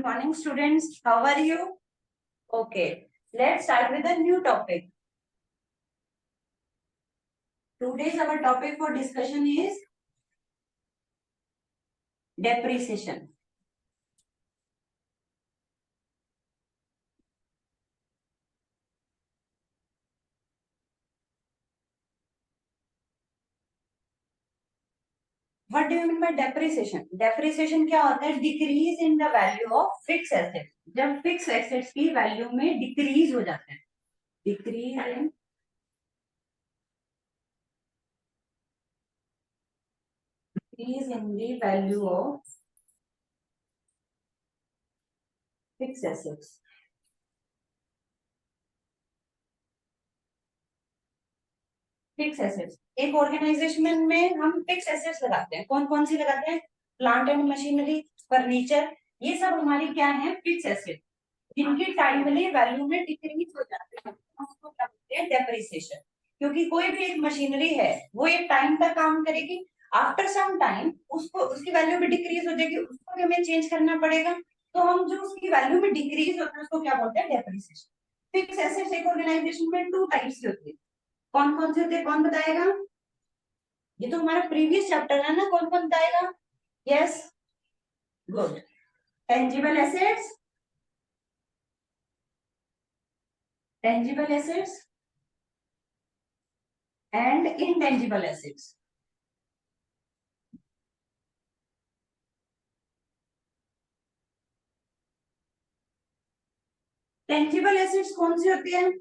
Good morning, students. How are you? Okay, let's start with a new topic. Today's our topic for discussion is depreciation. What do you mean by depreciation? Depreciation क्या होता है? Decrease in the value of fixed assets. जब fixed assets की value में decrease हो जाता है. Decrease in the value of fixed assets. Fix assets एक ऑर्गेनाइजेशन में हम फिक्स एसेट्स लगाते हैं. कौन कौन सी लगाते हैं? प्लांट एंड मशीनरी, फर्नीचर, ये सब हमारी क्या है? फिक्स एसेट, जिनकी टाइमली वैल्यू में डिक्रीज हो जाते हैं. उसको क्या बोलते हैं? डेप्रिसिएशन. क्योंकि कोई भी एक मशीनरी है वो एक टाइम तक काम करेगी, आफ्टर सम टाइम उसको उसकी वैल्यू भी डिक्रीज हो जाएगी, उसको हमें चेंज करना पड़ेगा. तो हम जो उसकी वैल्यू में डिक्रीज होता है उसको क्या बोलते हैं? डेप्रिसिएशन. फिक्स एसेट्स एक ऑर्गेनाइजेशन में टू टाइप्स की होती है. कौन कौन से होते हैं? कौन बताएगा? ये तो हमारा प्रीवियस चैप्टर है ना. कौन कौन बताएगा? Yes, good. Tangible assets, tangible assets and intangible assets. Tangible assets कौन सी होती है?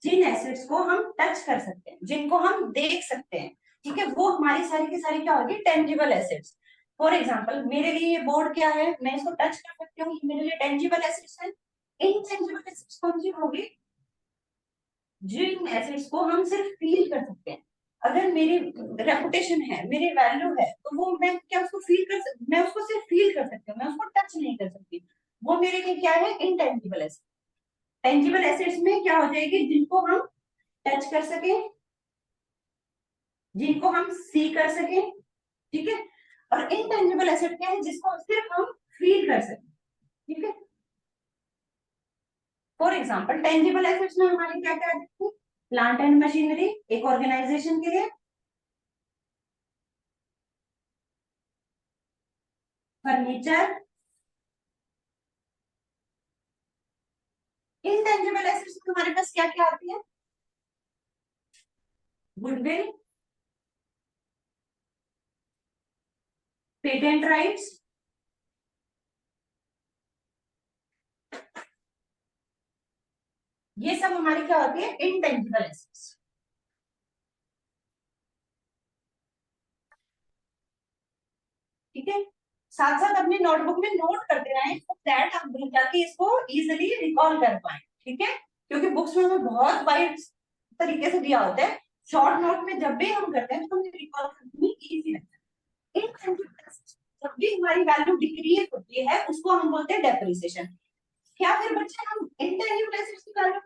जिन एसेट्स को हम टच कर सकते हैं, जिनको हम देख सकते हैं, ठीक है, वो हमारी सारी की सारी क्या होगी? Tangible assets. फॉर एग्जाम्पल, मेरे लिए ये बोर्ड क्या है? मैं इसको टच कर सकती हूँ, मेरे लिए टेंजिबल एसेट्स है. इनटेंजिबल एसेट्स कौन सी होगी? जिन एसेट्स को हम सिर्फ फील कर सकते हैं. अगर मेरी रेपुटेशन है, मेरी वैल्यू है, तो वो मैं क्या उसको फील कर मैं उसको सिर्फ फील कर सकती हूँ, मैं उसको टच नहीं कर सकती. वो मेरे लिए क्या है? Intangible asset. टेंजिबल एसेट्स में क्या हो जाएगी? जिनको हम टच कर सके, जिनको हम सी कर सके, ठीक है. और इनटेंजिबल एसेट क्या है? जिसको सिर्फ हम फील कर सके, ठीक है. फॉर एग्जाम्पल, टेंजिबल एसेट्स में हमारी क्या क्या है? प्लांट एंड मशीनरी एक ऑर्गेनाइजेशन के लिए, फर्नीचर. इनटेंजिबल एसेट्स में हमारे पास क्या क्या आती है? गुडविल, पेटेंट राइट्स, ये सब हमारी क्या होती है? Intangible assets. ठीक है. साथ साथ अपनी नोटबुक में नोट करते रहें so दैट आप जाके इसको इजिली रिकॉल कर पाए. ठीक है. क्योंकि बुक्स में हमें बहुत वाइड तरीके से दिया होता है. शॉर्ट नोट में जब भी हम करते हैं तो हमें रिकॉल करने में इजी लगता है. इनटेंजिबल एसेट्स जब भी हमारी वैल्यू डिक्रीज होती है उसको हम बोलते हैं डेप्रिसिएशन. क्या फिर बच्चे हम इंटेंजिबल एसेट्स की वैल्यू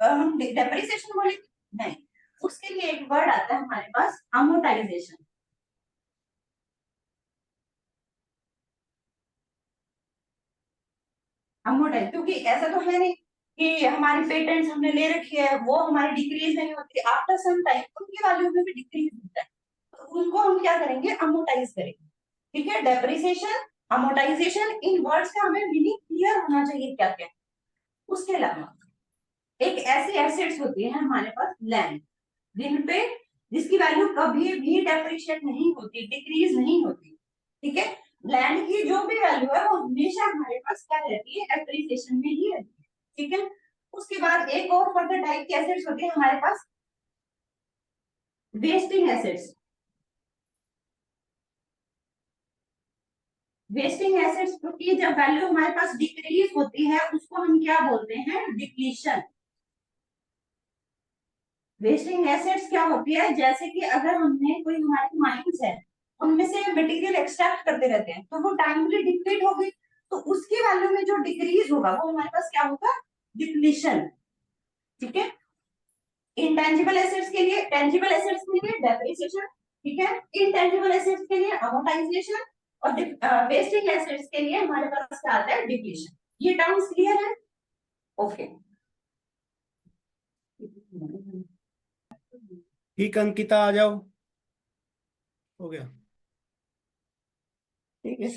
हम डेप्रिसिएशन बोलेंगे? नहीं, उसके लिए एक वर्ड आता है हमारे पास, अमोर्टाइजेशन. अमोर्टाइज, क्योंकि ऐसा तो है नहीं कि हमारी पेटेंट्स हमने ले रखी है वो हमारी डिक्रीज नहीं होती, आफ्टर सम टाइम उनकी वैल्यू में भी डिक्रीज होता है. तो उनको हम क्या करेंगे? अमोर्टाइज करेंगे. ठीक है. डेप्रिसिएशन, अमोर्टाइजेशन, इन वर्ड्स का हमें मीनिंग क्लियर होना चाहिए क्या क्या. उसके अलावा एक ऐसी एसेट्स होती है हमारे पास, लैंड, जिन पे जिसकी वैल्यू कभी भी डेप्रिशिएट नहीं होती, डिक्रीज नहीं होती. ठीक है. लैंड की जो भी वैल्यू है वो हमेशा हमारे पास क्या रहती है? एप्रिसिएशन में ही रहती है. ठीक है. उसके बाद एक और फर्दर टाइप की एसेट्स होती है हमारे पास, वेस्टिंग एसेट्स. वेस्टिंग एसेट्स की जब वैल्यू हमारे पास डिक्रीज होती है उसको हम क्या बोलते हैं? डिप्लीशन. वेस्टिंग एसेट्स क्या होती है? जैसे कि अगर हमने कोई हमारी माइंस है उनमें से मटेरियल एक्सट्रैक्ट करते रहते हैं तो वो टाइमली डिप्लीट हो गई, तो उसकी वैल्यू में जो डिक्रीज होगा वो हमारे पास क्या होगा? डिप्लीशन. ठीक है. इंटेंजिबल एसेट्स के लिए, टेंजिबल एसेट्स के लिए डेप्रिसिएशन. ठीक है. इनटेंजिबल एसेट्स के लिए अमोर्टाइजेशन. और वेस्टिंग एसेट्स के लिए हमारे पास क्या आता है, डिप्लीशन। ये टर्म्स क्लियर है? ओके ठीक अंकिता, आ जाओ। हो गया? ठीक है।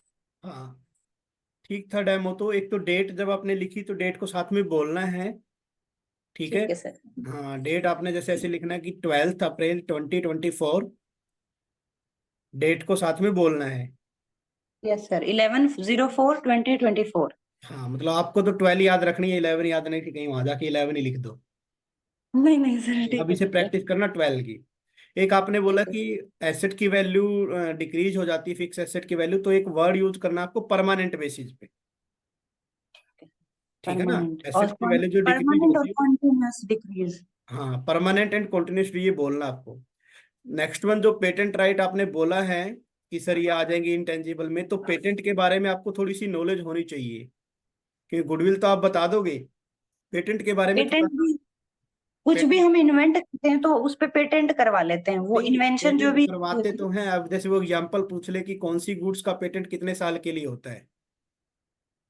हाँ ठीक था डेमो। तो एक तो डेट जब आपने लिखी तो डेट को साथ में बोलना है, ठीक है। ठीक है सर। हाँ डेट आपने जैसे ऐसे लिखना है कि 12 अप्रैल 2024, डेट को साथ में बोलना है। Yes sir, 11/04/2024। हाँ मतलब आपको तो 12 याद रखनी है, 11 याद नहीं, कि कहीं वहां जाके 11 ही लिख दो। नहीं नहीं सर, ठीक अभी है से ठीक है। प्रैक्टिस करना 12 की। एक आपने बोला ठीक है कि एसेट की वैल्यू डिक्रीज हो जाती है, फिक्स एसेट की वैल्यू, तो एक वर्ड यूज करना आपको, परमानेंट बेसिस पे। ठीक है ना? परमानेंट एसेट और की वैल्यू जो डिक्रीज परमानेंट और होती है, कॉन्टिन्यूअस डिक्रीज। हाँ परमानेंट एंड कॉन्टिन्यूस ये बोलना आपको। नेक्स्ट वन जो पेटेंट राइट आपने बोला है कि सर ये आ जाएंगे इंटेंजिबल में, तो पेटेंट के बारे में आपको थोड़ी सी नॉलेज होनी चाहिए, कि गुडविल तो आप बता दोगे, पेटेंट के बारे में थोड़ा पेटेंट सा। भी, कुछ भी पेटेंट हम इन्वेंट करते हैं तो उस पे पेटेंट करवा लेते हैं, वो नहीं, इन्वेंशन जो पेटेंट भी। करवाते तो हैं। अब जैसे वो एग्जांपल पूछ ले कि कौन सी गुड्स का पेटेंट कितने साल के लिए होता है।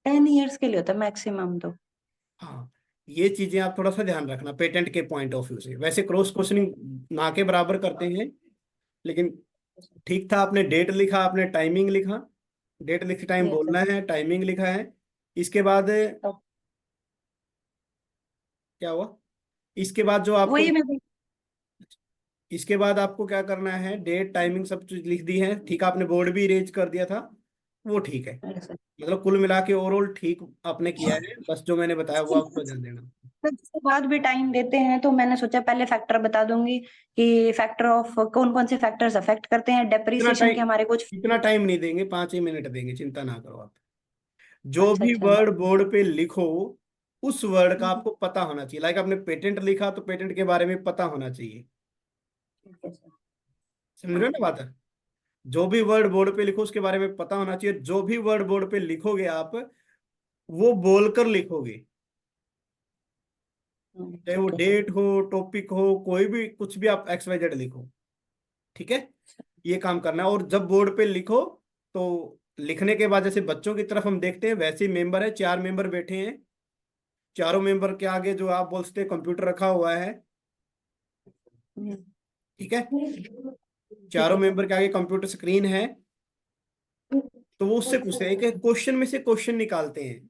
10 years के लिए होता है मैक्सिमम तो। हाँ ये चीजें आप थोड़ा सा ध्यान रखना पेटेंट के पॉइंट ऑफ व्यू से। वैसे क्रॉस क्वेश्चनिंग ना के बराबर करते हैं, लेकिन ठीक था। आपने डेट लिखा, आपने टाइमिंग लिखा, डेट लिखते टाइम यस बोलना है, टाइमिंग लिखा है। इसके बाद सर, क्या हुआ? इसके बाद जो आपको, वही मैं। इसके बाद आपको क्या करना है, डेट टाइमिंग सब चीज लिख दी है, ठीक है। आपने बोर्ड भी इरेज कर दिया था, वो ठीक है। Yes sir. मतलब कुल मिला के ओवरऑल ठीक आपने किया है, बस जो मैंने बताया वो आपको ध्यान देना। सर, इसके बाद भी टाइम देते हैं तो मैंने सोचा पहले फैक्टर बता दूंगी कि फैक्टर ऑफ कौन कौन से फैक्टर्स अफेक्ट करते हैं, इतना डेप्रिसिएशन टाइम, के हमारे कुछ। इतना टाइम नहीं देंगे, 5 ही मिनट देंगे, चिंता ना करो आप। जो अच्छा भी अच्छा। वर्ड बोर्ड पे लिखो, उस वर्ड का हम्म, आपको पता होना चाहिए। लाइक आपने पेटेंट लिखा तो पेटेंट के बारे में पता होना चाहिए। ठीक है सर। समझ रहे हो ना बात है? जो भी वर्ड बोर्ड पे लिखो उसके बारे में पता होना चाहिए। जो भी वर्ड बोर्ड पे लिखोगे आप, वो बोलकर लिखोगे। चाहे वो ठीक है सर। डेट हो, टॉपिक हो, कोई भी, कुछ भी आप एक्स वाई जेड लिखो, ठीक है। ये काम करना है। और जब बोर्ड पे लिखो तो लिखने के बाद जैसे बच्चों की तरफ हम देखते हैं वैसे ही मेंबर है, 4 मेंबर बैठे हैं, चारों मेंबर के आगे जो आप बोलते हैं कंप्यूटर रखा हुआ है, हम्म, ठीक है। ठीक चारों है सर। मेंबर के आगे कंप्यूटर स्क्रीन है। तो वो उससे पूछते हैं, एक क्वेश्चन में से क्वेश्चन निकालते हैं।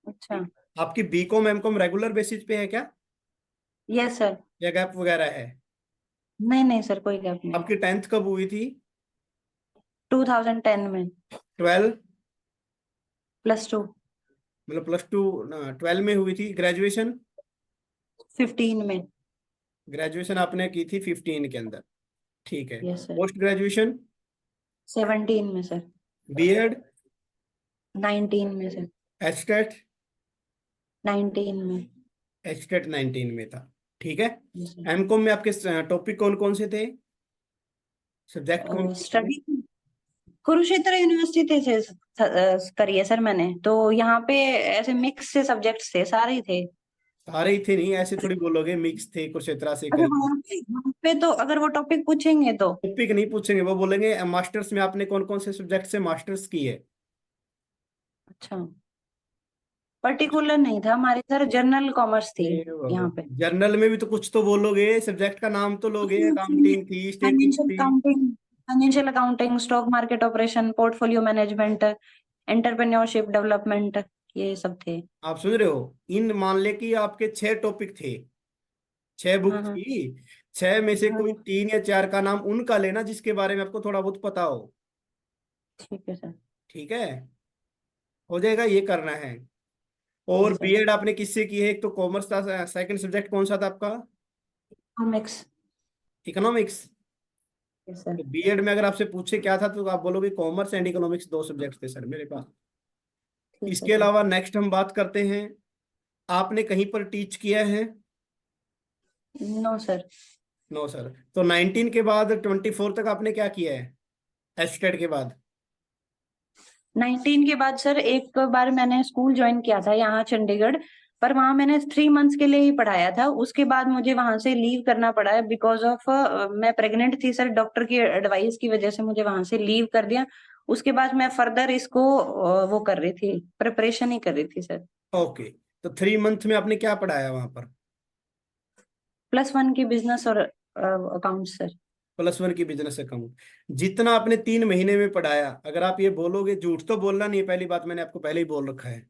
अच्छा। आपकी बीकॉम एमकॉम रेगुलर बेसिस पे है क्या, यस सर। या गैप वगैरह है? नहीं नहीं सर, कोई गैप नहीं। आपकी 10th कब हुई थी? 2010 में। 12? +2। मतलब +2, 12 में हुई थी। ग्रेजुएशन? 15 में। ग्रेजुएशन आपने की थी 15 के अंदर, ठीक है। Yes sir. Post graduation? 17 में सर। बीएड? 19 में सर। एचटेट? 19 में। एचटेट 19 में था, ठीक है। यस एमकॉम में आपके टॉपिक कौन कौन से थे, सब्जेक्ट कौन सर। कौन से थे? स्टडी कुरुक्षेत्र यूनिवर्सिटी से करी है सर मैंने तो। यहाँ पे ऐसे मिक्स से सब्जेक्ट्स थे, सारे ही थे। सारे ही थे नहीं, ऐसे थोड़ी बोलोगे मिक्स थे कुरुक्षेत्रा से अगर कई। वहाँ पे तो अगर वो टॉपिक पूछेंगे तो। टॉपिक नहीं पूछेंगे, वो बोलेंगे मास्टर्स में आपने कौन कौन से सब्जेक्ट से मास्टर्स की है। अच्छा, पर्टिकुलर नहीं था हमारे सर, जनरल कॉमर्स थी यहाँ पे। जर्नल में भी तो कुछ तो बोलोगे, सब्जेक्ट का नाम तो लोगे। अकाउंटिंग थी, स्टेटिंग फाइनेंशियल थी। Accounting, financial accounting, stock market operation, portfolio management, entrepreneurship development, ये सब थे। आप सुन रहे हो? इन मान ले कि आपके 6 टॉपिक थे, 6 बुक हाँ हाँ थी, 6 में से कोई हाँ। 3 या 4 का नाम उनका लेना जिसके बारे में आपको थोड़ा बहुत पता हो, ठीक है सर। ठीक है। हो जाएगा, ये करना है। और यस सर। बीएड आपने किससे की है? एक तो कॉमर्स था, सेकंड सब्जेक्ट कौन सा था आपका? कॉमिक्स। इकोनॉमिक्स। Yes sir. तो बीएड में अगर आपसे पूछे क्या था तो आप बोलोगे कॉमर्स एंड इकोनॉमिक्स 2 सब्जेक्ट थे सर मेरे पास। ठीक है इसके सर। अलावा नेक्स्ट हम बात करते हैं, आपने कहीं पर टीच किया है? No sir. No sir. तो 19 के बाद 24 तक आपने क्या किया है, एस्टेट के बाद? 19 के बाद सर एक बार मैंने स्कूल ज्वाइन किया था यहाँ चंडीगढ़, पर वहां मैंने 3 मंथ्स के लिए ही पढ़ाया था। उसके बाद मुझे वहां से लीव करना पड़ा है बिकॉज ऑफ मैं प्रेग्नेंट थी सर, डॉक्टर की एडवाइस की वजह से मुझे वहां से लीव कर दिया। उसके बाद मैं फर्दर इसको वो कर रही थी, प्रिपरेशन ही कर रही थी सर। ओके, तो 3 मंथ में आपने क्या पढ़ाया वहां पर? +1 की बिजनेस और अकाउंट सर। +1 की बिजनेस अकाउंट। जितना आपने 3 महीने में पढ़ाया, अगर आप ये बोलोगे, झूठ तो बोलना नहीं है, पहली बात मैंने आपको पहले ही बोल रखा है,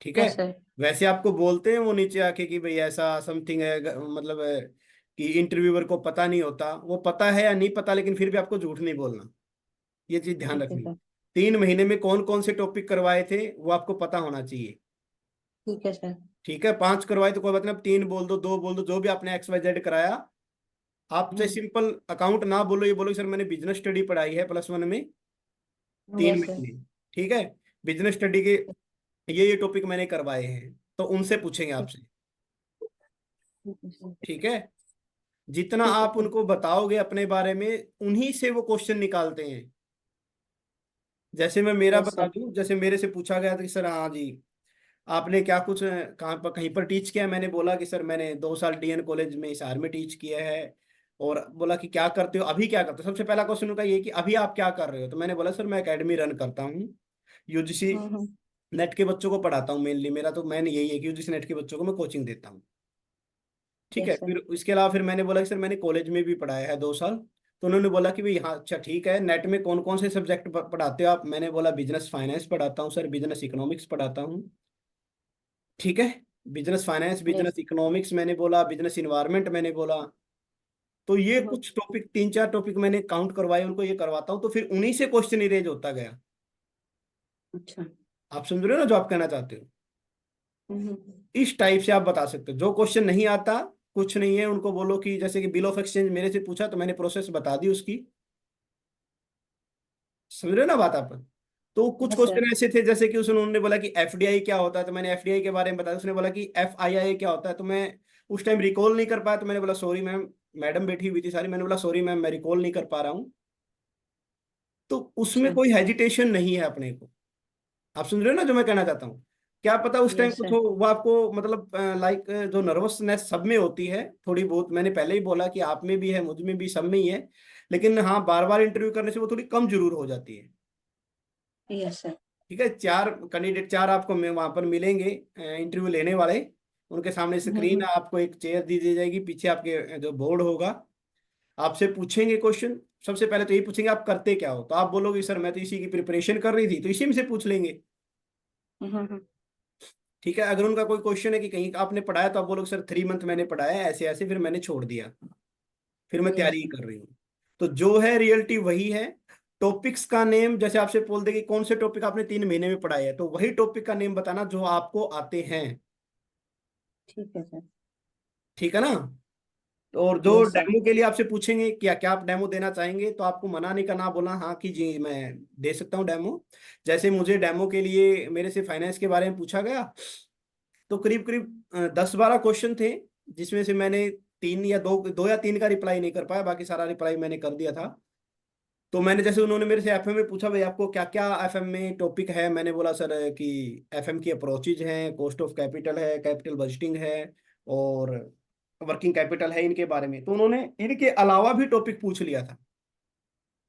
ठीक है। Yes sir. वैसे आपको बोलते हैं वो नीचे आके कि भाई ऐसा समथिंग है, मतलब है कि इंटरव्यूअर को पता नहीं होता, वो पता है या नहीं पता, लेकिन फिर भी आपको झूठ नहीं बोलना, ये चीज ध्यान ठीक है रखनी। सर। 3 महीने में कौन कौन से टॉपिक करवाए थे वो आपको पता होना चाहिए, ठीक है सर। ठीक है। 5 करवाए तो कोई बात नहीं, आप 3 बोल दो, 2 बोल दो, जो भी आपने XYZ कराया। आपसे सिंपल अकाउंट ना बोलो, ये बोलो कि सर मैंने बिजनेस स्टडी पढ़ाई है +1 में, तीन यस सर। महीने ठीक है, बिजनेस स्टडी के ये टॉपिक मैंने करवाए हैं, तो उनसे पूछेंगे आपसे, ठीक है सर। ठीक है। जितना ठीक है आप सर। उनको बताओगे अपने बारे में, उन्हीं से वो क्वेश्चन निकालते हैं। जैसे मैं मेरा यस बता सर। दूं, जैसे मेरे से पूछा गया था कि सर हाँ जी, आपने क्या कुछ कहाँ पर कहीं पर टीच किया है? मैंने बोला कि सर मैंने 2 साल DN कॉलेज में हिसार में टीच किया है। और बोला कि क्या करते हो अभी, क्या करते हो? सबसे पहला क्वेश्चन उनका ये कि अभी आप क्या कर रहे हो? तो मैंने बोला सर मैं एकेडमी रन करता हूँ, UGC हम्म। नेट के बच्चों को पढ़ाता हूँ मेनली, मेरा तो मैंने यही है कि UGC नेट के बच्चों को मैं कोचिंग देता हूँ, ठीक है। Yes sir. फिर इसके अलावा फिर मैंने बोला कि सर मैंने कॉलेज में भी पढ़ाया है 2 साल। तो उन्होंने बोला कि भाई हाँ अच्छा ठीक है, नेट में कौन कौन से सब्जेक्ट पढ़ाते हो आप? मैंने बोला बिजनेस फाइनेंस पढ़ाता हूँ सर, बिजनेस इकोनॉमिक्स पढ़ाता हूँ, ठीक है। Business finance, yes. Business economics मैंने बोला, बिजनेस इन्वायरमेंट मैंने बोला। तो ये कुछ टॉपिक, 3 4 टॉपिक मैंने काउंट करवाए, उनको ये करवाता हूँ, तो फिर उन्हीं से क्वेश्चन इरेज होता गया। अच्छा। आप समझ रहे हो ना जो आप कहना चाहते हो? हम्म। इस टाइप से आप बता सकते हो। जो क्वेश्चन नहीं आता, कुछ नहीं है, उनको बोलो कि जैसे कि बिल ऑफ एक्सचेंज मेरे से पूछा तो मैंने प्रोसेस बता दी उसकी, समझ रहे हो ना बात आप? तो कुछ यस सर। क्वेश्चन ऐसे थे जैसे कि उसने उन्होंने बोला कि FDI क्या होता है, तो मैंने FDI के बारे में बताया। उसने बोला कि FII क्या होता है, तो मैं उस टाइम रिकॉल नहीं कर पाया, तो मैंने बोला सॉरी मैम, मैडम बैठी हुई थी सारी, मैंने बोला सॉरी मैम मैं रिकॉल नहीं कर पा रहा हूँ। तो उसमें अच्छा। कोई हेजिटेशन नहीं है अपने को। आप सुन रहे हो ना जो मैं कहना चाहता हूँ? क्या पता उस टाइम यस कुछ सर। हो, वो आपको मतलब लाइक जो नर्वसनेस सब में होती है थोड़ी बहुत, मैंने पहले ही बोला कि आप में भी है, मुझ में भी, सब में ही है। लेकिन हाँ, बार बार इंटरव्यू करने से वो थोड़ी कम जरूर हो जाती है, यस सर। ठीक है। 4 कैंडिडेट, 4 आपको वहां पर मिलेंगे इंटरव्यू लेने वाले। उनके सामने स्क्रीन है, आपको एक चेयर दी दी जाएगी, पीछे आपके जो बोर्ड होगा। आपसे पूछेंगे क्वेश्चन। सबसे पहले तो यही पूछेंगे आप करते क्या हो, तो आप बोलोगे सर मैं तो इसी की प्रिपरेशन कर रही थी, तो इसी में से पूछ लेंगे, हम्म। ठीक है। अगर उनका कोई क्वेश्चन है कि कहीं आपने पढ़ाया, तो आप बोलोगे सर 3 मंथ मैंने पढ़ाया है ऐसे ऐसे, फिर मैंने छोड़ दिया, फिर मैं तैयारी यस ही सर। कर रही हूँ। तो जो है रियलिटी वही है। टॉपिक्स का नेम जैसे आपसे बोल दे कि कौन से टॉपिक आपने 3 महीने में पढ़ाए है, तो वही टॉपिक का नेम बताना जो आपको आते हैं, ठीक है सर। ठीक है ना। तो और जो यस सर। डेमो के लिए आपसे पूछेंगे क्या क्या आप डेमो देना चाहेंगे, तो आपको मना नहीं करना, बोलना हाँ कि जी मैं दे सकता हूँ डेमो। जैसे मुझे डेमो के लिए मेरे से फाइनेंस के बारे में पूछा गया, तो करीब करीब 10 12 क्वेश्चन थे, जिसमें से मैंने 3 या 2 या 3 का रिप्लाई नहीं कर पाया, बाकी सारा रिप्लाई मैंने कर दिया था। तो मैंने जैसे उन्होंने मेरे से FM में पूछा भाई आपको क्या क्या FM में टॉपिक है, मैंने बोला सर कि FM की अप्रोचेज हैं, कॉस्ट ऑफ कैपिटल है, कैपिटल बजटिंग है, और वर्किंग कैपिटल है, इनके बारे में। तो उन्होंने इनके अलावा भी टॉपिक पूछ लिया था।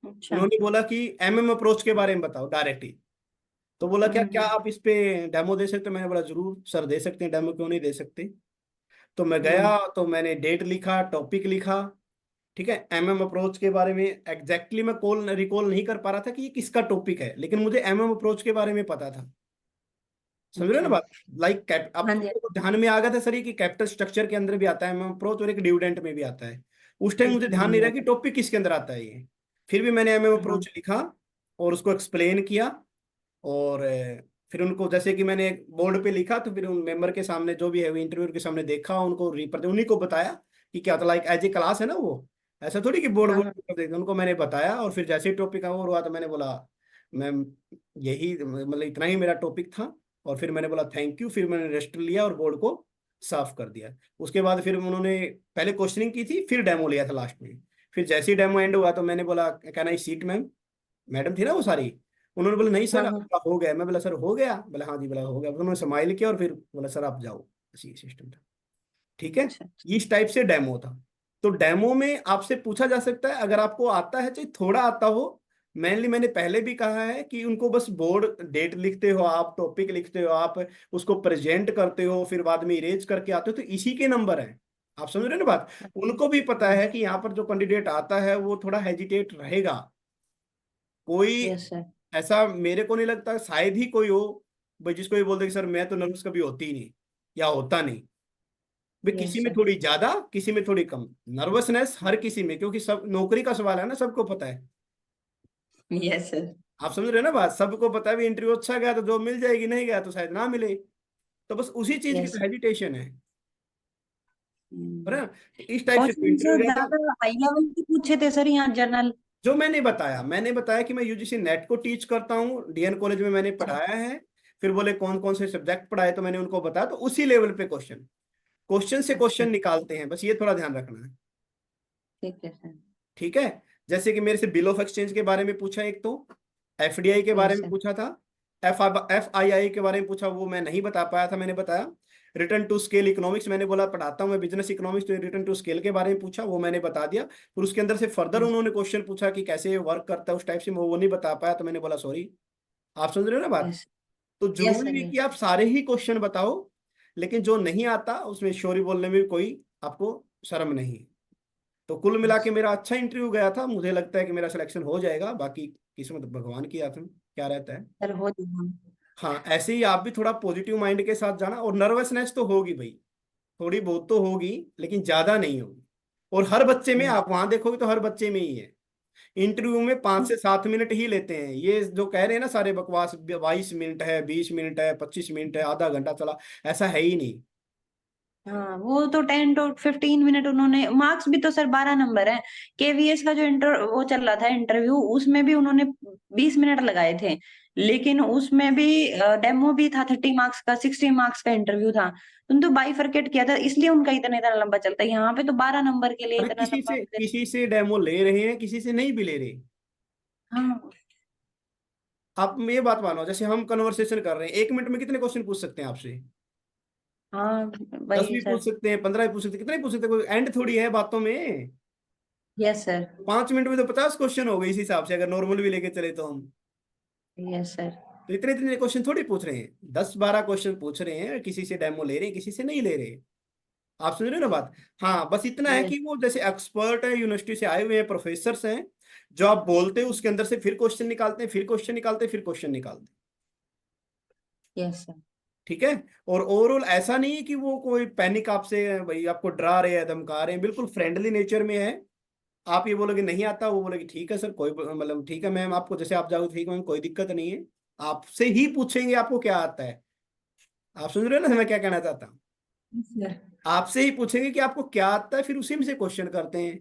अच्छा। उन्होंने बोला कि MM अप्रोच के बारे में बताओ डायरेक्टली। तो बोला क्या क्या हम्म। आप इस पे डेमो दे सकते हो? मैंने बोला जरूर सर दे सकते हैं डेमो, क्यों नहीं दे सकते। तो मैं हम्म। गया, तो मैंने डेट लिखा, टॉपिक लिखा, ठीक है। अप्रोच के बारे में एग्जैक्टली मैं कॉल रिकॉल नहीं कर पा रहा था कि ये किसका टॉपिक है, लेकिन मुझे अप्रोच के बारे में पता था, समझ रहे हो ना अच्छा। बात? लाइक कैप अब हाँ जी। तो ध्यान में आ गया था सर ये कि कैपिटल स्ट्रक्चर के अंदर भी आता है अप्रोच, और एक डिविडेंड में भी आता है। उस टाइम मुझे ध्यान नहीं रहा कि टॉपिक किसके अंदर आता है ये। फिर भी मैंने हाँ। अप्रोच लिखा और उसको एक्सप्लेन किया। और फिर उनको जैसे कि मैंने बोर्ड पे लिखा, तो फिर उन मेंबर के सामने जो भी है वो इंटरव्यू के सामने देखा, उनको रिप्रेजेंट उन्हीं को बताया कि क्या था, लाइक एज ए क्लास है ना वो, ऐसा थोड़ी कि बोर्ड हाँ। बोर्ड हाँ। कर देते, उनको मैंने बताया। और फिर जैसे ही टॉपिक और हुआ, तो मैंने बोला मैम यही मतलब इतना ही मेरा टॉपिक था। और फिर मैंने बोला थैंक यू, फिर मैंने रजिस्टर लिया और बोर्ड को साफ कर दिया। उसके बाद फिर उन्होंने पहले क्वेश्चनिंग की थी, फिर डेमो लिया था लास्ट में। फिर जैसे ही डेमो एंड हुआ, तो मैंने बोला can I seat ma'am, madam थी ना वो सारी। उन्होंने बोला नहीं हाँ। सर हाँ। आपका हो गया। मैं बोला सर हो गया? बोला हाँ जी, बोला हो गया। उन्होंने स्माइल किया और फिर बोला सर आप जाओ, ऐसी सिस्टम था, ठीक है। अच्छा। इस टाइप से डेमो था। तो डेमो में आपसे पूछा जा सकता है, अगर आपको आता है चाहे थोड़ा आता हो, मेनली मैंने पहले भी कहा है कि उनको बस बोर्ड डेट लिखते हो आप, टॉपिक लिखते हो आप, उसको प्रेजेंट करते हो, फिर बाद में इरेज करके आते हो, तो इसी के नंबर हैं। आप समझ रहे हो ना बात। उनको भी पता है कि यहाँ पर जो कैंडिडेट आता है वो थोड़ा हेजिटेट रहेगा। कोई यस सर। ऐसा मेरे को नहीं लगता, शायद ही कोई हो भाई जिसको ये बोल दे कि सर मैं तो नर्वस कभी होती ही नहीं या होता नहीं। भाई किसी यस में सर। थोड़ी ज्यादा, किसी में थोड़ी कम नर्वसनेस, हर किसी में, क्योंकि सब नौकरी का सवाल है ना, सबको पता है। Yes sir. आप समझ रहे हो ना बात, सबको पता है भी इंटरव्यू अच्छा गया तो जॉब मिल जाएगी, नहीं गया तो शायद ना मिले। तो बस उसी चीज की यस तो सर। हेजिटेशन है ना। तो इस टाइप से क्वेश्चन इंटरव्यू गया था। ज्यादा हाई लेवल के पूछे थे सर यहाँ जनरल? जो मैंने बताया कि मैं यूजीसी नेट को टीच करता हूँ, डीएन कॉलेज में मैंने पढ़ाया है। फिर बोले कौन कौन से सब्जेक्ट पढ़ाए, तो मैंने उनको बताया, तो उसी लेवल पे क्वेश्चन, क्वेश्चन से अच्छा। क्वेश्चन निकालते हैं, बस ये थोड़ा ध्यान रखना है। ठीक है सर। ठीक है। जैसे कि मेरे से बिल ऑफ एक्सचेंज के बारे में पूछा एक तो, एफडीआई के बारे यस में सर। पूछा था, एफ आई आई के बारे में पूछा, वो मैं नहीं बता पाया था, मैंने बताया। रिटर्न टू स्केल इकोनॉमिक्स, मैंने बोला पढ़ाता हूँ मैं बिजनेस इकोनॉमिक्स, तो रिटर्न टू स्केल के बारे में पूछा, वो मैंने बता दिया। फिर उसके अंदर से फर्दर उन्होंने क्वेश्चन पूछा कि कैसे वर्क करता है उस टाइप से, मैं वो नहीं बता पाया, तो मैंने बोला सॉरी। आप समझ रहे हो ना बात। यस। तो यस जरूरी सर। नहीं कि यस। आप सारे ही क्वेश्चन बताओ, लेकिन जो नहीं आता उसमें श्योरी बोलने में भी कोई आपको शर्म नहीं। तो कुल मिला के मेरा अच्छा इंटरव्यू गया था, मुझे लगता है कि मेरा सिलेक्शन हो जाएगा, बाकी किस्मत भगवान की हाथ में क्या रहता है। सर हो जाएगा। हाँ, ऐसे ही आप भी थोड़ा पॉजिटिव माइंड के साथ जाना, और नर्वसनेस तो होगी भाई, थोड़ी बहुत तो होगी, लेकिन ज्यादा नहीं होगी। और हर बच्चे में, यस। आप वहां देखोगे तो हर बच्चे में ही है। इंटरव्यू में 5 से 7 मिनट ही लेते हैं, ये जो कह रहे हैं ना सारे बकवास, 22 मिनट है, 20 मिनट है, 25 मिनट है, आधा घंटा चला, ऐसा है ही नहीं। हाँ वो तो 10 to 15 मिनट उन्होंने, मार्क्स भी तो सर 12 नंबर है। केवीएस का जो वो चल रहा था इंटरव्यू, उसमें भी उन्होंने 20 मिनट लगाए थे। लेकिन उसमें भी डेमो भी था, 30 मार्क्स का, 60 मार्क्स का इंटरव्यू था। उन तो बाइफरकेट किया था, इसलिए उनका इतना इतना लंबा चलता है। यहाँ पे तो 12 नंबर के लिए अरे इतना किसी लंबा से मुझे। किसी से डेमो ले रहे हैं, किसी से नहीं भी ले रहे। हाँ। आप ये बात मानो, जैसे हम कन्वर्सेशन कर रहे हैं, 1 मिनट में कितने क्वेश्चन पूछ सकते हैं आपसे। हाँ 10 वही भी पूछ सर। सकते हैं, 15 भी पूछ सकते हैं, कितने भी पूछ सकते हैं, कोई एंड थोड़ी है बातों में। Yes sir. 5 मिनट में तो 50 क्वेश्चन हो गए इस हिसाब से, अगर नॉर्मल भी लेके चले तो हम। Yes sir. तो इतने इतने क्वेश्चन थोड़ी पूछ रहे हैं, 10-12 क्वेश्चन पूछ रहे हैं, किसी से डेमो ले रहे हैं, किसी से नहीं ले रहे। आप समझ रहे हो ना बात। हाँ, बस इतना है यस। कि वो जैसे एक्सपर्ट है, यूनिवर्सिटी से आए हुए हैं, प्रोफेसर हैं, जो आप बोलते हैं उसके अंदर से फिर क्वेश्चन निकालते हैं, फिर क्वेश्चन निकालते हैं, फिर क्वेश्चन निकालते हैं। Yes sir. ठीक है। और ओवरऑल ऐसा नहीं है कि वो कोई पैनिक आपसे भाई आपको डरा रहे हैं, धमका रहे हैं, बिल्कुल फ्रेंडली नेचर में है। आप ये बोलोगे नहीं आता, वो बोलेगे ठीक है सर, कोई मतलब ठीक है मैम, आपको जैसे आप जाओगे ठीक है मैम, कोई दिक्कत नहीं है। आपसे ही पूछेंगे आपको क्या आता है। आप सुन रहे हो ना मैं क्या कहना चाहता हूँ। सर। आपसे ही पूछेंगे कि आपको क्या आता है, फिर उसी में से क्वेश्चन करते हैं।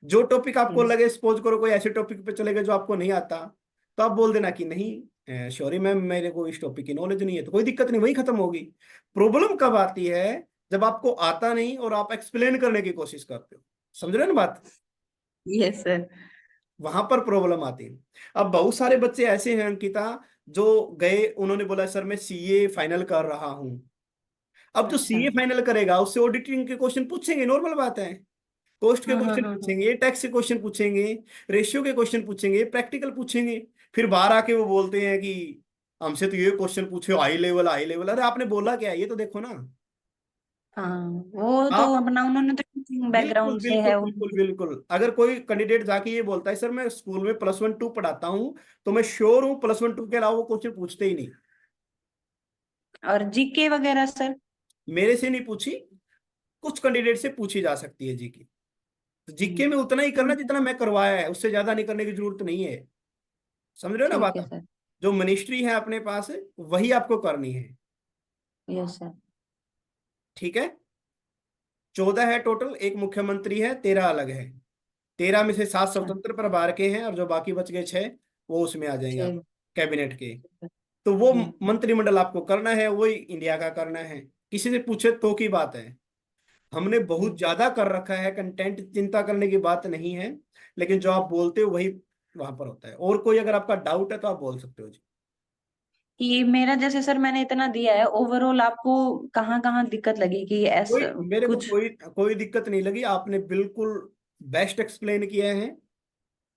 जो टॉपिक आपको यस। लगे, सपोज करो कोई ऐसे टॉपिक पे चले गए जो आपको नहीं आता, तो आप बोल देना कि नहीं सॉरी मैम, मेरे को इस टॉपिक की नॉलेज नहीं है, तो कोई दिक्कत नहीं, वही खत्म होगी। प्रॉब्लम कब आती है, जब आपको आता नहीं और आप एक्सप्लेन करने की कोशिश करते हो। समझ रहे हो ना बात। Yes sir. वहां पर प्रॉब्लम आती है। अब बहुत सारे बच्चे ऐसे हैं अंकिता, जो गए, उन्होंने बोला सर मैं सीए फाइनल कर रहा हूं। अब जो अच्छा। सीए फाइनल करेगा उससे ऑडिटिंग के क्वेश्चन पूछेंगे, नॉर्मल बात है। कॉस्ट के हाँ हाँ क्वेश्चन हाँ हाँ। पूछेंगे, टैक्स के क्वेश्चन पूछेंगे, रेशियो के क्वेश्चन पूछेंगे, प्रैक्टिकल पूछेंगे। फिर बाहर आके वो बोलते हैं कि हमसे तो ये क्वेश्चन पूछे, हाई लेवल हाई लेवल, अरे आपने बोला क्या है ये तो देखो ना। हाँ वो तो आप अपना, उन्होंने तो टीचिंग बिल्कुल बैकग्राउंड से बिल्कुल है बिल्कुल उन्होंने। बिल्कुल, अगर कोई कैंडिडेट जाके ये बोलता है सर मैं स्कूल में +1 2 पढ़ाता हूँ, तो मैं श्योर हूँ +1 2 के अलावा वो क्वेश्चन पूछते ही नहीं। और जीके वगैरह सर? मेरे से नहीं पूछी, कुछ कैंडिडेट से पूछी जा सकती है जीके। तो जीके में उतना ही करना जितना मैं करवाया है, उससे ज्यादा नहीं करने की जरूरत नहीं है। समझ रहे हो ना ठीक बात है आप? सर। जो मिनिस्ट्री है अपने पास वही आपको करनी है। Yes sir. ठीक है। 14 है टोटल, एक मुख्यमंत्री है, 13 अलग है। 13 में से 7 अच्छा। स्वतंत्र प्रभार के हैं, और जो बाकी बच गए 6 वो उसमें आ जाएंगे आप, छः। कैबिनेट के। तो वो हम्म। मंत्रिमंडल आपको करना है, वही इंडिया का करना है। किसी से पूछे तो की बात है। हमने बहुत हम्म। ज्यादा कर रखा है कंटेंट, चिंता करने की बात नहीं है। लेकिन जो आप बोलते हो वही वहां पर होता है। और कोई अगर आपका डाउट है तो आप बोल सकते हो जी। कि मेरा जैसे सर मैंने इतना दिया है, ओवरऑल आपको कहाँ कहाँ दिक्कत लगी कि कोई ऐसा मेरे को कुछ? कोई कोई दिक्कत नहीं लगी, आपने बिल्कुल बेस्ट एक्सप्लेन किया है।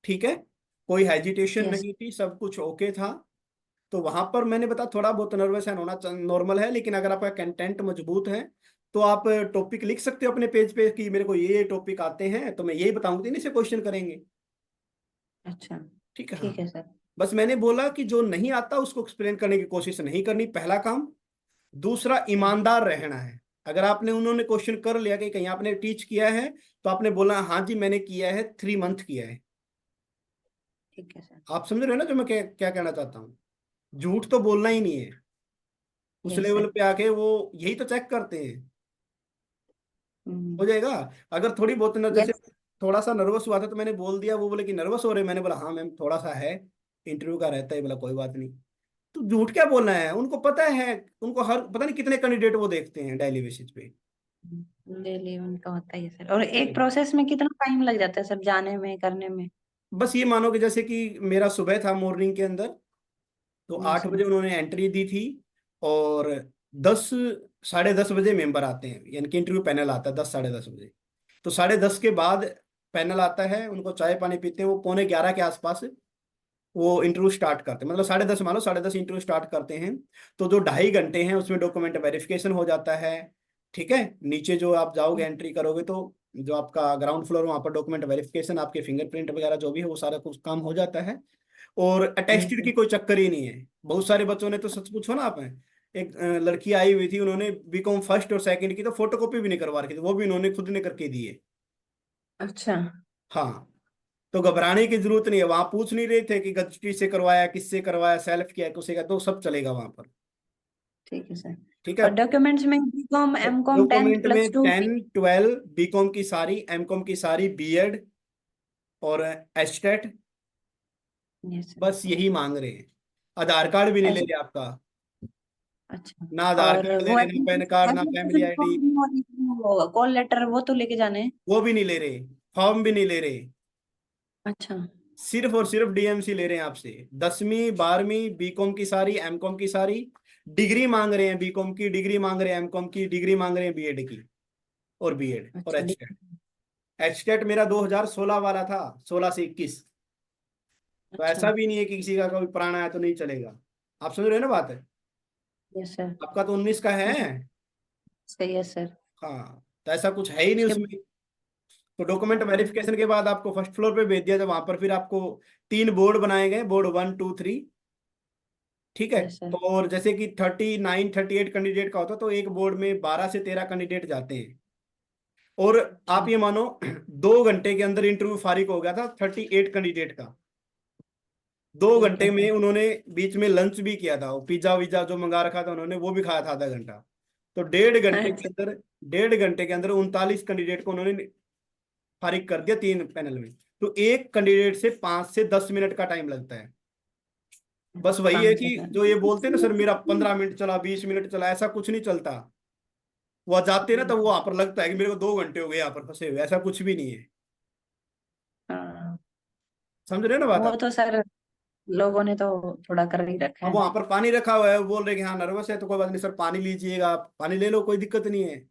ठीक है। कोई हेजिटेशन यस। नहीं थी, सब कुछ ओके था। तो वहां पर मैंने बताया थोड़ा बहुत नर्वस है, होना नॉर्मल है, लेकिन अगर आपका कंटेंट मजबूत है तो आप टॉपिक लिख सकते हो अपने पेज पे कि मेरे को ये टॉपिक आते हैं, तो मैं यही बताऊंगी, इन्हीं से क्वेश्चन करेंगे। अच्छा। ठीक है, ठीक हाँ। है सर। बस मैंने बोला कि जो नहीं आता उसको एक्सप्लेन करने की कोशिश नहीं करनी, पहला काम। दूसरा, ईमानदार रहना है। अगर आपने उन्होंने क्वेश्चन कर लिया कि कहीं आपने टीच किया है, तो आपने बोला हाँ जी मैंने किया है, 3 मंथ किया है। ठीक है सर। आप समझ रहे हो ना जो मैं क्या क्या कहना चाहता हूँ। झूठ तो बोलना ही नहीं है। उस यस लेवल सर। पे आके वो यही तो चेक करते हैं। हो हम्म। जाएगा। अगर थोड़ी बहुत न, जैसे यस। थोड़ा सा नर्वस हुआ था तो मैंने बोल दिया, वो बोले कि नर्वस हो रहे, मैंने बोला हाँ मैम थोड़ा सा है, इंटरव्यू का रहता है, बोला कोई बात नहीं। तो झूठ क्या बोलना है, उनको पता है। उनको हर पता नहीं कितने कैंडिडेट वो देखते हैं डेली बेसिस पे। डेली उनका होता ही है सर। और एक प्रोसेस में कितना टाइम लग जाता है सर, जाने में, करने में? बस ये मानो कि जैसे कि मेरा सुबह था मॉर्निंग के अंदर, तो यस 8 बजे सर। उन्होंने एंट्री दी थी। और 10, 10:30 बजे मेंबर आते हैं, यानी कि इंटरव्यू पैनल आता है 10, 10:30 बजे। तो 10:30 के बाद पैनल आता है, उनको चाय पानी पीते हैं, वो पौने 11 के आसपास वो इंटरव्यू स्टार्ट करते हैं, मतलब 10:30 मान लो, 10:30 इंटरव्यू स्टार्ट करते हैं। तो जो 2.5 घंटे हैं उसमें डॉक्यूमेंट वेरिफिकेशन हो जाता है। ठीक है, नीचे जो आप जाओगे एंट्री करोगे तो जो आपका ग्राउंड फ्लोर वहाँ पर डॉक्यूमेंट वेरिफिकेशन, आपके फिंगरप्रिंट वगैरह जो भी है वो सारा कुछ काम हो जाता है। और यस अटेस्टेड सर। की कोई चक्कर ही नहीं है। बहुत सारे बच्चों ने तो सच पूछो ना आप, एक लड़की आई हुई थी, उन्होंने बीकॉम फर्स्ट और सेकंड की तो फोटोकॉपी भी नहीं करवा रखी थी, वो भी उन्होंने खुद ने करके दी है। अच्छा। हाँ। तो घबराने की जरूरत नहीं है, वहां पूछ नहीं रहे थे कि गजटी से करवाया, किससे करवाया, सेल्फ किया किससे का, तो सब चलेगा वहां पर। ठीक है सर। ठीक है। और डॉक्यूमेंट्स में BCom, MCom, tenth document plus में टू? 10, 12 बीकॉम की सारी, एमकॉम की सारी, बीएड और एस्टेट, यस सर। बस यही मांग रहे हैं। आधार कार्ड भी नहीं ले ऐसे। रहे आपका। अच्छा। ना आधार और कार्ड ले वो रहे, ना पैन कार्ड, ना फैमिली एप्लीकेशन आईडी। फॉर्म और कॉल लेटर वो तो लेके जाने हैं? वो भी नहीं ले रहे, फॉर्म भी नहीं ले रहे। अच्छा। सिर्फ और सिर्फ डीएमसी ले रहे हैं आपसे। 10वीं 12वीं बीकॉम की सारी, एमकॉम की सारी, डिग्री मांग रहे हैं, बीकॉम की डिग्री मांग रहे हैं, एमकॉम की डिग्री मांग रहे हैं, बीएड की और बीएड और अच्छा। एचटेट। एचटेट मेरा 2016 वाला था, 16 से 21। तो अच्छा। ऐसा भी नहीं है कि किसी का कोई पुराना है तो नहीं चलेगा। आप समझ रहे हो ना बात है। Yes sir. आपका तो 19 का है। सही है सर। हाँ, तो ऐसा कुछ है ही नहीं उसके उसमें। तो डॉक्यूमेंट वेरिफिकेशन के बाद आपको फर्स्ट फ्लोर पे भेज दिया, जब वहां पर फिर आपको 3 बोर्ड बनाए गए, बोर्ड 1, 2, 3। ठीक है। Yes sir. तो और जैसे कि 39, 38 कैंडिडेट का होता, तो एक बोर्ड में 12 से 13 कैंडिडेट जाते हैं। और अच्छा। आप ये मानो 2 घंटे के अंदर इंटरव्यू फारिग हो गया था 38 कैंडिडेट का। दो ठीक है घंटे में सर। उन्होंने बीच में लंच भी किया था, वो पिज्जा विज्जा जो मंगा रखा था उन्होंने, वो भी खाया था आधा घंटा। तो 1.5 घंटे के अच्छा। अंदर, 1.5 घंटे के अंदर 39 कैंडिडेट को उन्होंने फारिग कर दिया 3 पैनल में। तो एक कैंडिडेट से 5 से 10 मिनट का टाइम लगता है। बस वही है काम कि से जो ये बोलते हैं ना सर सर। मेरा 15 मिनट चला, 20 मिनट चला, ऐसा कुछ नहीं चलता। वो जाते हैं ना तब वो वहां पर लगता है कि मेरे को 2 घंटे हो गए यहाँ पर फंसे हुए, ऐसा कुछ भी नहीं है। हाँ। समझ रहे हो ना बात वो आप। तो सर लोगों ने तो थोड़ा कर ही रखा अब है। वहां पर पानी रखा हुआ है, वो बोल रहे कि हाँ नर्वस है तो कोई बात नहीं सर, पानी लीजिएगा, आप पानी ले लो, कोई दिक्कत नहीं है।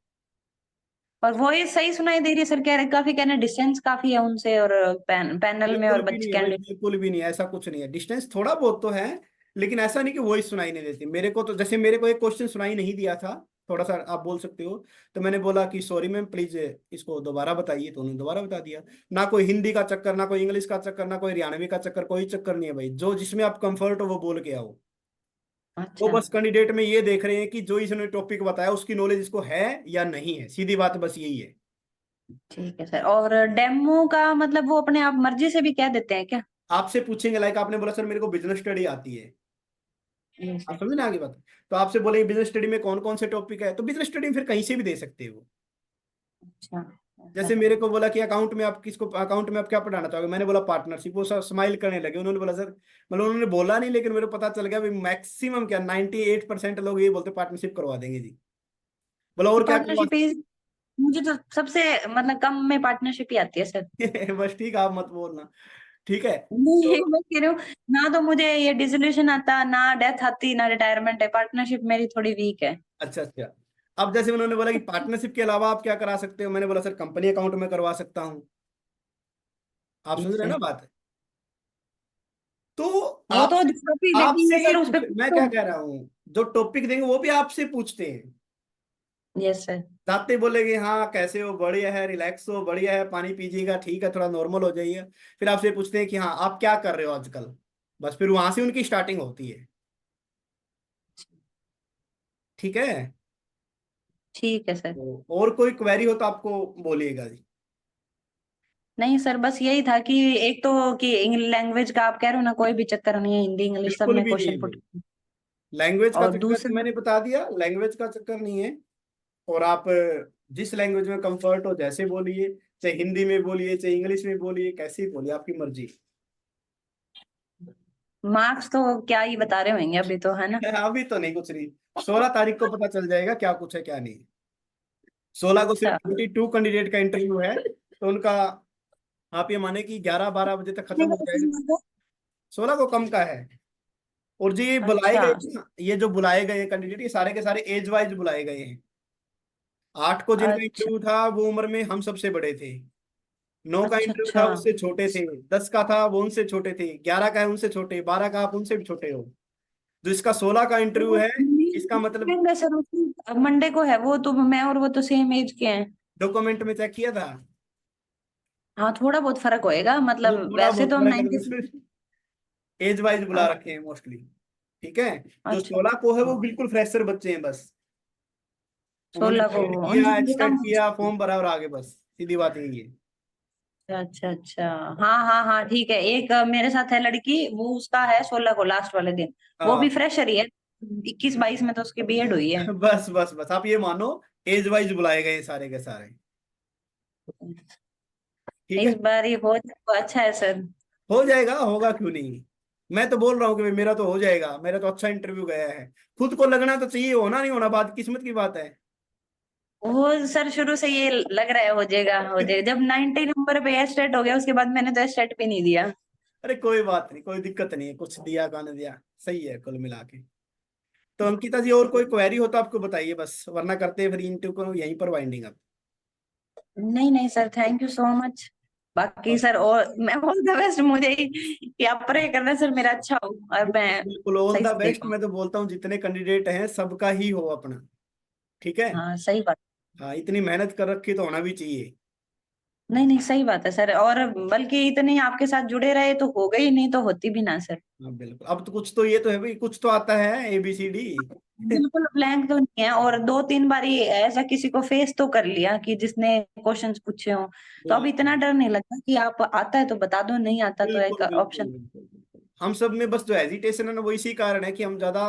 और वो ये सही सुनाई दे रही है सर, कह रहे काफी, कहने डिस्टेंस काफी है उनसे, और पैनल में बिल्कुल और भी बच्चे नहीं है भाई, कैंडिडेट। बिल्कुल भी नहीं है, ऐसा कुछ नहीं है। डिस्टेंस थोड़ा बहुत तो है, लेकिन ऐसा नहीं कि वही सुनाई नहीं देती मेरे को। तो जैसे मेरे को एक क्वेश्चन सुनाई नहीं दिया था, थोड़ा सा आप बोल सकते हो, तो मैंने बोला कि सॉरी मैम प्लीज इसको दोबारा बताइए, तो उन्होंने दोबारा बता दिया। ना कोई हिंदी का चक्कर, ना कोई इंग्लिश का चक्कर, ना कोई हरियाणवी का चक्कर, कोई चक्कर नहीं है भाई, जो जिसमें आप कंफर्ट हो वो बोल के आओ। वो अच्छा। बस कैंडिडेट में ये देख रहे हैं कि जो इसने टॉपिक बताया उसकी नॉलेज इसको है या नहीं है, सीधी बात बस यही है। ठीक है सर। और डेमो का मतलब वो अपने आप मर्जी से भी कह देते हैं क्या? आपसे पूछेंगे, लाइक आपने बोला सर मेरे को बिजनेस स्टडी आती है, नहीं आप सर। समझे ना आगे बात। तो आपसे बोलेंगे बिजनेस स्टडी में कौन कौन से टॉपिक है, तो बिजनेस स्टडी में फिर कहीं से भी दे सकते हो। अच्छा। ऐसा जैसे है। मेरे को बोला कि अकाउंट में आप किसको, अकाउंट में आप क्या पढ़ाना चाहोगे, मैंने बोला पार्टनरशिप, वो सब स्माइल करने लगे। उन्होंने बोला सर, मतलब उन्होंने बोला नहीं लेकिन मेरे को पता चल गया भाई मैक्सिमम क्या 98% लोग ये बोलते पार्टनरशिप करवा देंगे जी। बोला और क्या करवा पार्टनरशिप मुझे तो सबसे मतलब कम में पार्टनरशिप ही आती है सर। सकते बस ठीक है, आप मत बोलना। ठीक है। नहीं, तो मैं कह रही हूँ, ना तो मुझे ये डिसोल्यूशन आता, ना डेथ आती, ना रिटायरमेंट है। पार्टनरशिप मेरी थोड़ी वीक है। अच्छा अच्छा। अब जैसे उन्होंने बोला कि पार्टनरशिप के अलावा आप क्या करा सकते हो, मैंने बोला सर कंपनी अकाउंट में करवा सकता हूँ। आप समझ ठीक रहे हैं है। ना बात। तो वो तो आपसे टॉपिक आपसे देखेंगे ये सर, उस पे मैं क्या कह रहा हूँ, जो टॉपिक देंगे वो भी आपसे पूछते हैं। Yes sir. जाते बोलेगे हाँ कैसे हो, बढ़िया है, रिलैक्स हो, बढ़िया है, पानी पीजिएगा, ठीक है, थोड़ा नॉर्मल हो जाइए। फिर आपसे पूछते हैं कि हाँ आप क्या कर रहे हो आजकल। बस फिर वहां से उनकी स्टार्टिंग होती है। ठीक है। ठीक है सर। तो और कोई क्वेरी हो तो आपको बोलिएगा जी। नहीं सर, बस यही था कि एक तो कि लैंग्वेज का आप कह रहे हो ना, कोई भी चक्कर नहीं है, हिंदी इंग्लिश सब बिल्कुल में भी नहीं क्वेश्चन है पुट। भाई, लैंग्वेज का और चक्कर तो दूसरा। मैंने बता दिया, लैंग्वेज का चक्कर नहीं है। और आप जिस लैंग्वेज में कंफर्ट हो जैसे बोलिए, चाहे हिंदी में बोलिए चाहे इंग्लिश में बोलिए, कैसे बोलिए, आपकी मर्जी। मार्क्स तो क्या ही बता रहे होंगे अभी तो, है ना। अभी तो नहीं कुछ नहीं, 16 तारीख को पता चल जाएगा क्या कुछ है क्या नहीं। 16 को सिर्फ अच्छा। 22 कैंडिडेट का इंटरव्यू है, तो उनका आप ये माने कि 11-12 बजे तक खत्म हो जाएगा। 16 को कम का है। और जी ये बुलाए अच्छा गए ना, ये जो बुलाए गए कैंडिडेट, ये सारे के सारे एज वाइज बुलाए गए हैं। 8 को जिनका अच्छा इंटरव्यू था वो उम्र में हम सबसे बड़े थे। 9 का अच्छा इंटरव्यू था अच्छा। उससे छोटे थे। 10 का था वो उनसे छोटे थे। 11 का है उनसे छोटे। 12 का आप उनसे भी छोटे हो। जो इसका 16 का इंटरव्यू है, इसका मतलब सर मंडे को है वो, तो मैं और वो तो सेम एज के हैं। डॉक्यूमेंट में चेक किया था। हाँ थोड़ा बहुत फर्क होएगा, मतलब वो थोड़ा वैसे बहुत तो हम फर्क है, 90। तो एज वाइज बुला रखे हैं मोस्टली। ठीक है। जो अच्छा। 16 को है वो बिल्कुल फ्रेशर बच्चे हैं बस। उन्होंने 16 को पेड किया, उनसे एक्सटेंड कम। किया, फॉर्म भरा और आगे बस, सीधी बात यही है। अच्छा अच्छा। हाँ हाँ हाँ ठीक है, एक मेरे साथ है लड़की, वो उसका है 16 को लास्ट वाले दिन। वो भी हाँ फ्रेशर ही है, 21-22 में तो उसकी बीएड हुई है। बस बस बस आप ये मानो, एज वाइज बुलाए गए सारे के सारे। ठीक इस है। बार ये हो जाए तो अच्छा है सर। हो जाएगा, होगा क्यों नहीं। मैं तो बोल रहा हूँ कि भाई मेरा तो हो जाएगा, मेरा तो अच्छा इंटरव्यू गया है। खुद को लगना तो चाहिए, होना नहीं होना बात किस्मत की बात है। वो सर शुरू से ये लग रहा है हो जाएगा हो जाएगा, जब 90 नंबर पे एस्टेट हो गया उसके बाद मैंने तो एस्टेट पे नहीं दिया। अरे कोई बात नहीं, कोई दिक्कत नहीं है, कुछ दिया का नहीं दिया, सही है कुल मिला के। तो अंकिता जी और कोई क्वेरी हो तो आपको बताइए बस, वरना करते हैं फिर इंटरव्यू को यहीं पर वाइंडिंग अप। नहीं नहीं sir, thank you so much. बाकी सर, और मैं ऑल द बेस्ट, मुझे ही कि आप प्रे करना सर मेरा अच्छा हो और मैं बिल्कुल बिल्कुल, ऑल सही द से दे बेस्ट। पाऊँ। मैं तो बोलता हूँ जितने कैंडिडेट हैं सबका ही हो अपना। ठीक है। हाँ सही बात। हाँ इतनी मेहनत कर रखी तो होना भी चाहिए। नहीं नहीं सही बात है सर, और बल्कि इतने आपके साथ जुड़े रहे तो हो गई, नहीं तो होती भी ना सर। हाँ बिल्कुल, अब तो कुछ तो ये तो है भाई, कुछ तो आता है ABCD। बिल्कुल ब्लैंक तो नहीं है, और 2-3 बार ही ऐसा किसी को फेस तो कर लिया कि जिसने क्वेश्चंस पूछे हो। तो अब इतना डर नहीं लगता कि आप आता है तो बता दो, नहीं आता तो एक बिल्कुल बिल्कुल ऑप्शन। बिल्कुल बिल्कुल। हम सब में बस जो हेजिटेशन है ना, वो इसी कारण है कि हम ज्यादा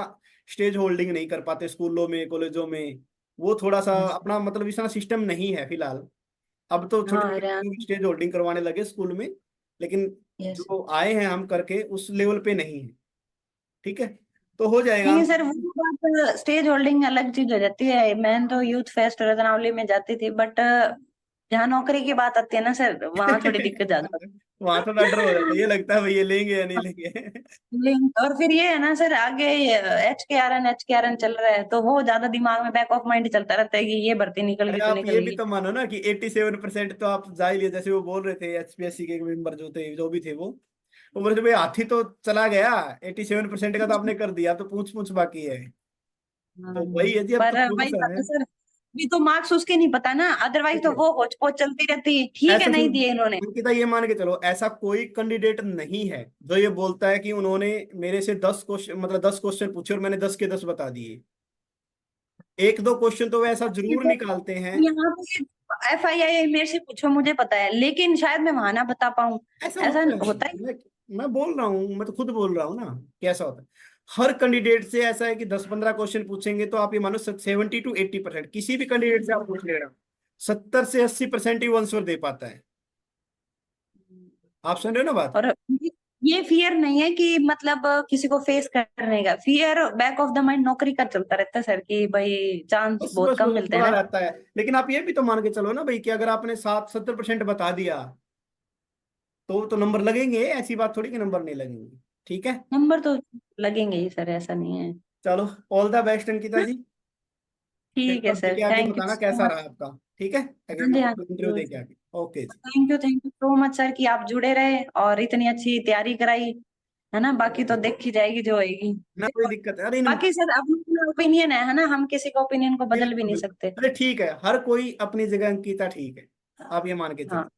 स्टेज होल्डिंग नहीं कर पाते स्कूलों में कॉलेजों में। वो थोड़ा सा अपना मतलब इतना सिस्टम नहीं है फिलहाल। अब तो छोटे हाँ छोटे स्टेज होल्डिंग करवाने लगे स्कूल में, लेकिन यस। जो आए हैं हम करके उस लेवल पे नहीं है। ठीक है। तो हो जाएगा नहीं हम। सर, वो बात स्टेज होल्डिंग अलग चीज हो जाती है। मैं तो यूथ फेस्ट रतनावली में जाती थी, बट जहाँ नौकरी की बात आती है ना सर, वहाँ थोड़ी दिक्कत ज्यादा वहां थोड़ा डर हो जाता है, ये लगता है भाई ये लेंगे या नहीं लेंगे। और फिर ये है ना सर, आगे एच के आर एन चल रहा है, तो वो ज्यादा दिमाग में बैक ऑफ माइंड चलता रहता है कि ये भर्ती निकल अरे गई तो आप निकल ये भी गई। तो मानो ना कि 87% तो आप जा ही लिए, जैसे वो बोल रहे थे HPSC के मेंबर जो थे जो भी थे वो बोले थे भाई हाथी तो चला गया, 87% का तो आपने कर दिया, तो पूछ पूछ बाकी है। हाँ, तो वही है जी, अब तो पर थोड़ा वही सा बात है। है सर, अभी तो मार्क्स उसके नहीं पता ना, अदरवाइज तो देखो वो होच पोच चलती रहती, ठीक है ऐसा नहीं सुन, दिए इन्होंने। अंकिता ये मान के चलो, ऐसा कोई कैंडिडेट नहीं है जो ये बोलता है कि उन्होंने मेरे से 10 क्वेश्चन, मतलब 10 क्वेश्चन पूछे और मैंने 10 के 10 बता दिए। एक दो क्वेश्चन तो वो ऐसा जरूर निकालते हैं। यहाँ पे FII मेरे से पूछो, मुझे पता है, लेकिन शायद मैं वहां ना बता पाऊं। ऐसा ऐसा होता है। होता है। मैं बोल रहा हूँ, मैं तो खुद बोल रहा हूँ ना, कैसा होता है। हर कैंडिडेट से ऐसा है कि 10-15 क्वेश्चन पूछेंगे तो आप ये मानो 70 to 80%, किसी भी कैंडिडेट से आप पूछ ले रहे हो, 70 से 80% ही वो आंसर दे पाता है। आप सुन रहे हो ना बात। और ये फियर नहीं है कि मतलब किसी को फेस करने का fear, back of the mind नौकरी का चलता रहता है सर, कि भाई चांस बस बहुत बस कम बस मिलते हैं थोड़ा ना। रहता है, लेकिन आप ये भी तो मान के चलो ना भाई कि अगर आपने 60-70% बता दिया तो नंबर लगेंगे, ऐसी बात थोड़ी कि नंबर नहीं लगेंगे। ठीक है। नंबर तो लगेंगे ही सर, ऐसा नहीं है। चलो, ऑल द बेस्ट अंकिता जी। फिर ठीक है तब सर, देके आके थैंक यू बताना सो कैसा मच। रहा आपका। ठीक है। हाँ जी हाँ इंटरव्यू जी। देके आके। ओके जी। Thank you so much sir कि आप जुड़े रहे और इतनी अच्छी तैयारी कराई, है ना, बाकी तो देखी जाएगी जो होगी। ना कोई दिक्कत है, अरे बाकी सर अपना ओपिनियन है ना, हम किसी का ओपिनियन को बदल भी बिल्कुल नहीं बिल्कुल, सकते। अरे ठीक है, हर कोई अपनी जगह अंकिता ठीक है, आप ये मान के हाँ चलो।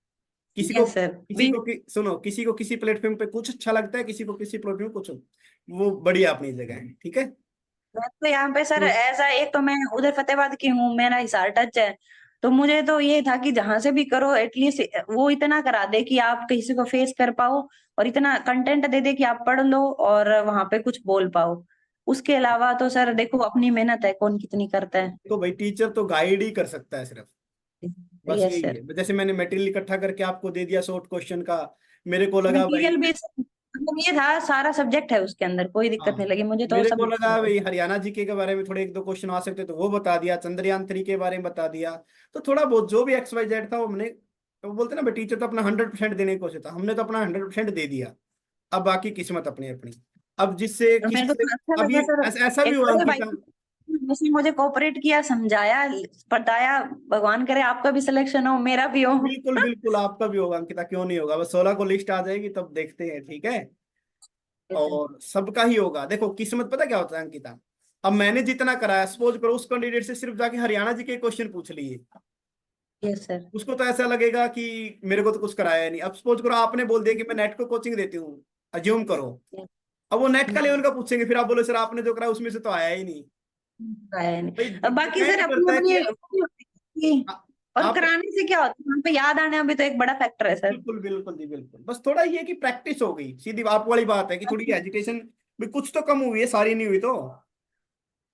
किसी को यस सर। किसी को सुनो, किसी को किसी प्लेटफॉर्म पे कुछ अच्छा लगता है, किसी को किसी प्लेटफॉर्म पे कुछ, वो बढ़िया अपनी जगह है, ठीक है। मैं तो यहाँ पे सर तो ऐसा, एक तो मैं उधर फतेहाबाद की हूँ, मेरा हिसार टच है, तो मुझे तो ये था कि जहां से भी करो एटलीस्ट वो इतना करा दे कि आप किसी को फेस कर पाओ, और इतना कंटेंट दे दे कि आप पढ़ लो और वहां पे कुछ बोल पाओ। उसके अलावा तो सर देखो अपनी मेहनत है, कौन कितनी करता है। देखो भाई, टीचर तो गाइड ही कर सकता है सिर्फ, बस यस यही सर। है। जैसे मैंने मटेरियल इकट्ठा करके आपको दे दिया शॉर्ट क्वेश्चन का, मेरे को लगा भाई, मटेरियल भी मतलब ये था, सारा सब्जेक्ट है उसके अंदर, कोई दिक्कत हाँ नहीं लगी मुझे तो मेरे सब। को लगा भाई हरियाणा जीके के बारे में थोड़े एक दो क्वेश्चन आ सकते तो वो बता दिया, चंद्रयान 3 के बारे में बता दिया। तो थोड़ा बहुत जो भी XYZ था वो हमने, तो बोलते ना भाई, टीचर तो अपना 100% देने की कोशिश था, हमने तो अपना 100% दे दिया। अब बाकी किस्मत अपनी अपनी, अब जिससे और मेरे किसी को से, तो अच्छा अब लगा ये सर, ऐसा भी एक हुआ बड़े भाई अंकिता, उसने मुझे कोऑपरेट किया, समझाया, बताया। भगवान करे आपका भी सिलेक्शन हो, मेरा भी हो। बिल्कुल बिल्कुल आपका भी होगा अंकिता, क्यों नहीं होगा, बस 16 को लिस्ट आ जाएगी तब देखते हैं, ठीक है। और सबका ही होगा, देखो किस्मत पता क्या होता है अंकिता। अब मैंने जितना कराया, सपोज करो उस कैंडिडेट से सिर्फ जाके हरियाणा जी के क्वेश्चन पूछ लिए, यस सर। उसको तो ऐसा लगेगा कि मेरे को तो कुछ कराया नहीं। अब सपोज करो आपने बोल दिया कि मैं नेट को कोचिंग देती हूँ, अज्यूम करो, अब वो नेट का लेवल का पूछेंगे, फिर आप बोले सर आपने जो कराया उसमें से तो आया ही नहीं। आया भाई नहीं, अब बाकी सर डिपेंड अपनी करता है कि अपनी। आ- और आप, कराने से क्या होता है, वहाँ पे याद आने में भी तो एक बड़ा फैक्टर है सर। बिल्कुल बिल्कुल जी बिल्कुल, बस थोड़ा ये है कि प्रैक्टिस हो गई, सीधी आप वाली बात है कि थोड़ी एजुकेशन भी कुछ तो कम हुई है, सारी नहीं हुई तो।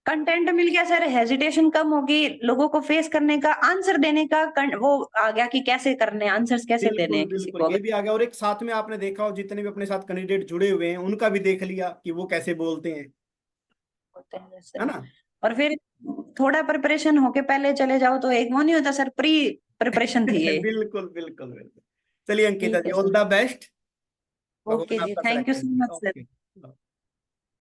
कंटेंट मिल गया सर, हेजिटेशन कम होगी, लोगों को फेस करने का, आंसर देने का वो आ गया कि कैसे करने, आंसर्स कैसे देने बिल्कुल हैं किसी बिल्कुल, को ये अगर भी आ गया, और एक साथ में आपने देखा हो जितने भी अपने साथ कैंडिडेट जुड़े हुए हैं उनका भी देख लिया कि वो कैसे बोलते हैं, होते हैं है सर। ना। और फिर थोड़ा प्रिपरेशन होके पहले चले जाओ तो एक वो नहीं होता सर, प्री प्रिपरेशन थी ये। बिल्कुल बिल्कुल बिल्कुल। चलिए अंकिता ठीक जी, है all sir. The best, okay भगवान जी, आपका थैंक यू सिलेक्शन सो करे, मच सर। ओके।